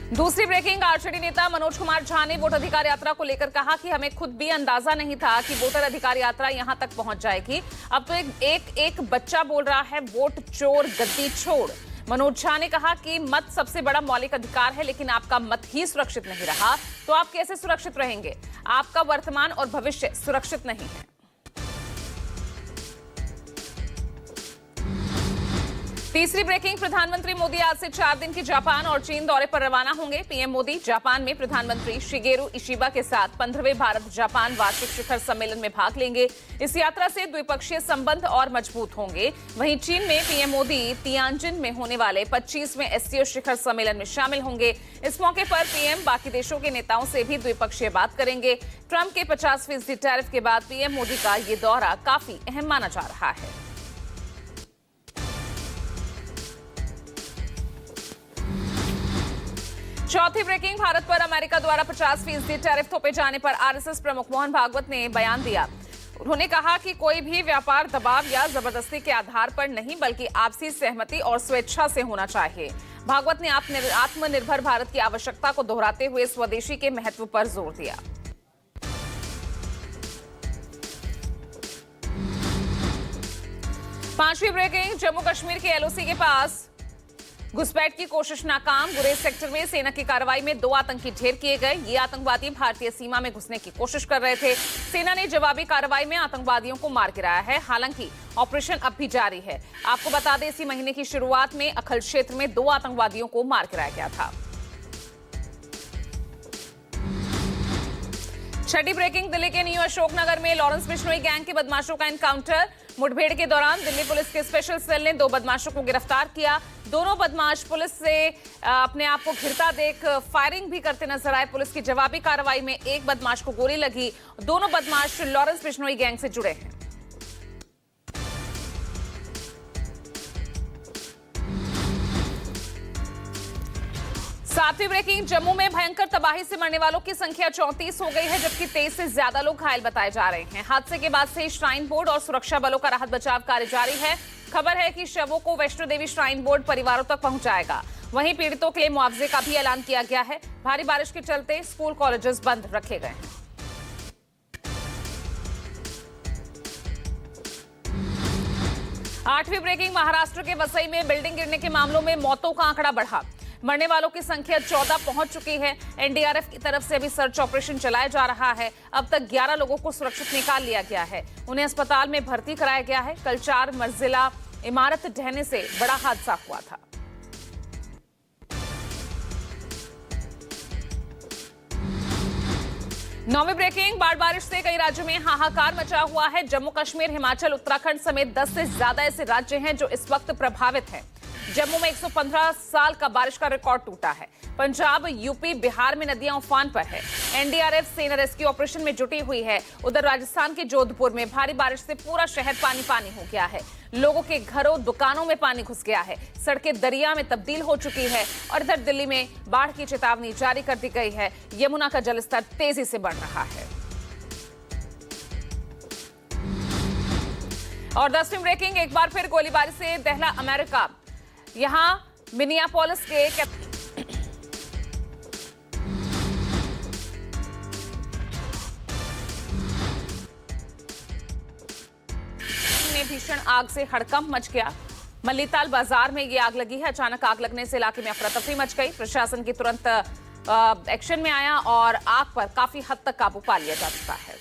दूसरी breaking, RJD नेता मनोज कुमार झा ने वोट अधिकार यात्रा को लेकर कहा कि हमें खुद भी अंदाजा नहीं था कि वोटर अधिकार यात्रा यहां तक पहुंच जाएगी। अब तो एक बच्चा बोल रहा है वोट चोर गद्दी छोड़। मनोज झा ने कहा कि मत सबसे बड़ा मौलिक अधिकार है, लेकिन आपका मत ही सुरक्षित नहीं रहा तो आप कैसे सुरक्षित रहेंगे? आपका वर्तमान और भविष्य सुरक्षित नहीं है। तीसरी ब्रेकिंग, प्रधानमंत्री मोदी आज से 4 दिन की जापान और चीन दौरे पर रवाना होंगे। पीएम मोदी जापान में प्रधानमंत्री शिगेरू इशिबा के साथ 15वें भारत जापान वार्षिक शिखर सम्मेलन में भाग लेंगे। इस यात्रा से द्विपक्षीय संबंध और मजबूत होंगे। वहीं चीन में पीएम मोदी तियानजिन में होने वाले 25वें एससीओ शिखर सम्मेलन में शामिल होंगे। इस मौके पर पीएम बाकी देशों के नेताओं से भी द्विपक्षीय बात करेंगे। ट्रंप के 50% टैरिफ के बाद पीएम मोदी का ये दौरा काफी अहम माना जा रहा है। चौथी ब्रेकिंग, भारत पर अमेरिका द्वारा 50% टैरिफ थोपे जाने पर आरएसएस प्रमुख मोहन भागवत ने बयान दिया। उन्होंने कहा कि कोई भी व्यापार दबाव या जबरदस्ती के आधार पर नहीं, बल्कि आपसी सहमति और स्वेच्छा से होना चाहिए। भागवत ने आत्मनिर्भर भारत की आवश्यकता को दोहराते हुए स्वदेशी के महत्व पर जोर दिया। पांचवी ब्रेकिंग, जम्मू कश्मीर के एलओसी के पास घुसपैठ की कोशिश नाकाम। गुरेज सेक्टर में सेना की कार्रवाई में 2 आतंकी ढेर किए गए। ये आतंकवादी भारतीय सीमा में घुसने की कोशिश कर रहे थे। सेना ने जवाबी कार्रवाई में आतंकवादियों को मार गिराया है। हालांकि ऑपरेशन अब भी जारी है। आपको बता दें, इसी महीने की शुरुआत में अखल क्षेत्र में 2 आतंकवादियों को मार गिराया गया था। छठी ब्रेकिंग, दिल्ली के न्यू अशोकनगर में लॉरेंस बिश्नोई गैंग के बदमाशों का एनकाउंटर। मुठभेड़ के दौरान दिल्ली पुलिस के स्पेशल सेल ने 2 बदमाशों को गिरफ्तार किया। दोनों बदमाश पुलिस से अपने आप को घिरता देख फायरिंग भी करते नजर आए। पुलिस की जवाबी कार्रवाई में एक बदमाश को गोली लगी। दोनों बदमाश लॉरेंस बिश्नोई गैंग से जुड़े हैं। सातवीं ब्रेकिंग, जम्मू में भयंकर तबाही से मरने वालों की संख्या 34 हो गई है, जबकि 23 से ज्यादा लोग घायल बताए जा रहे हैं। हादसे के बाद से श्राइन बोर्ड और सुरक्षा बलों का राहत बचाव कार्य जारी है। खबर है कि शवों को वैष्णो देवी श्राइन बोर्ड परिवारों तक पहुंचाएगा। वहीं पीड़ितों के लिए मुआवजे का भी ऐलान किया गया है। भारी बारिश के चलते स्कूल कॉलेजेस बंद रखे गए हैं। आठवीं ब्रेकिंग, महाराष्ट्र के वसई में बिल्डिंग गिरने के मामलों में मौतों का आंकड़ा बढ़ा। मरने वालों की संख्या 14 पहुंच चुकी है। एनडीआरएफ की तरफ से अभी सर्च ऑपरेशन चलाया जा रहा है। अब तक 11 लोगों को सुरक्षित निकाल लिया गया है। उन्हें अस्पताल में भर्ती कराया गया है। कल 4 मंजिला इमारत ढहने से बड़ा हादसा हुआ था। नौवीं ब्रेकिंग, बाढ़ बारिश से कई राज्यों में हाहाकार मचा हुआ है। जम्मू कश्मीर, हिमाचल, उत्तराखंड समेत 10 से ज्यादा ऐसे राज्य हैं जो इस वक्त प्रभावित हैं। जम्मू में 115 साल का बारिश का रिकॉर्ड टूटा है। पंजाब, यूपी, बिहार में नदियां उफान पर है। एनडीआरएफ सेना रेस्क्यू ऑपरेशन में जुटी हुई है। उधर राजस्थान के जोधपुर में भारी बारिश से पूरा शहर पानी पानी हो गया है। लोगों के घरों, दुकानों में पानी घुस गया है। सड़कें दरिया में तब्दील हो चुकी है। और इधर दिल्ली में बाढ़ की चेतावनी जारी कर दी गई है। यमुना का जलस्तर तेजी से बढ़ रहा है। और 10वीं ब्रेकिंग, एक बार फिर गोलीबारी से दहला अमेरिका। यहां मिनियापोलिस के में भीषण आग से हड़कंप मच गया। मल्लीताल बाजार में ये आग लगी है। अचानक आग लगने से इलाके में अफरा तफरी मच गई। प्रशासन की तुरंत एक्शन में आया और आग पर काफी हद तक काबू पा लिया जा चुका है।